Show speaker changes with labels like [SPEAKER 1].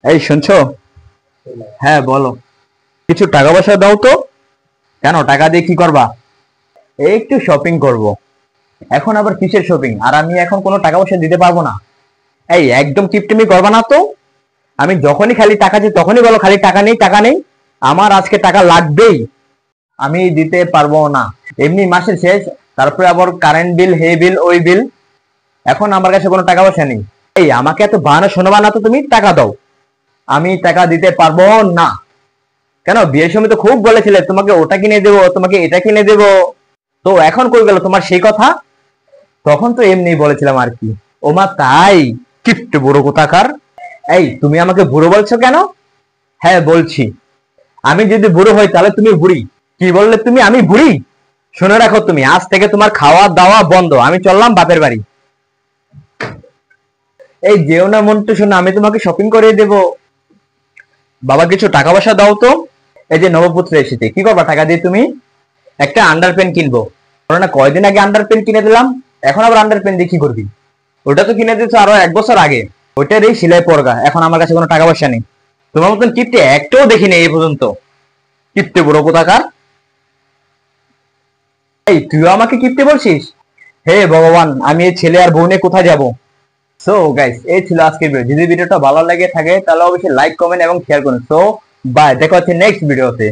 [SPEAKER 1] এই শুনছো? হ্যাঁ বলো। কিছু টাকা পয়সা দাও তো। কেন, টাকা দিয়ে কি করবা? এই একটু শপিং করব। এখন আবার কিসের শপিং? আর আমি এখন কোনো টাকা পয়সা দিতে পারবো না। এই একদম কিপটেমি করবা না তো। আমি যখনই খালি টাকা চাই তখনই বলো খালি টাকা নেই টাকা নেই। আমার আজকে টাকা লাগবেই। আমি দিতে পারবো না। এমনি মাসের শেষ, তারপরে আবার কারেন্ট বিল, হে বিল, ওই বিল। এখন আমার কাছে কোনো টাকা পয়সা নেই। এই আমাকে এত বাহানা শোনাবা না তো, তুমি টাকা দাও। আমি টাকা দিতে পারবো না। কেন, বিয়ের সময় তো খুব বলেছিলে তোমাকে ওটা কিনে দেবো, তোমাকে এটা কিনে দেবো। তো এখন কই গেল তোমার সেই কথা? তখন তো এমনি বলেছিলাম আর কি। ওমা তাই? কিপ্ট বুড়ো কোথাকার। এই তুমি আমাকে বুড়ো বলছো কেন? হ্যাঁ বলছি। আমি যদি বুড়ো হই তাহলে তুমি বুড়ি। কি বললে তুমি? আমি বুড়ি? শুনে রাখো, তুমি আজ থেকে তোমার খাওয়া দাওয়া বন্ধ। আমি চললাম বাপের বাড়ি। এই যেও না মন্টু শোনো, আমি তোমাকে শপিং করে দেবো। বাবা কিছু টাকা পয়সা দাও তো। এই যে নবপুত্র এসেছে, কি করবা টাকা দিয়ে তুমি? একটা আন্ডার প্যান্ট কিনবো। ওরা না কয়দিন আগে আন্ডার প্যান্ট কিনে দিলাম, এখন আবার আন্ডার প্যান্ট দিয়ে কি করবি? ওটা তো কিনে দিয়েছো আরো 1 বছর আগে। ওইটারই সেলাই পড়গা, এখন আমার কাছে কোনো টাকা পয়সা নেই। তোমার মতন কিপ্টে একটাও দেখিনি এই পর্যন্ত। কিপ্টে বড় কোথাকার। এই তুইও আমাকে কিপ্টে বলছিস? হে ভগবান, আমি এই ছেলে আর বউ নিয়ে কোথায় যাবো? সো গাইস, এই ছিল আজকের ভিডিও। যদি ভিডিওটা ভালো লাগে থাকে তাহলে অবশ্যই লাইক কমেন্ট এবং শেয়ার করুন। সো বাই, দেখা হচ্ছে নেক্সট ভিডিওতে।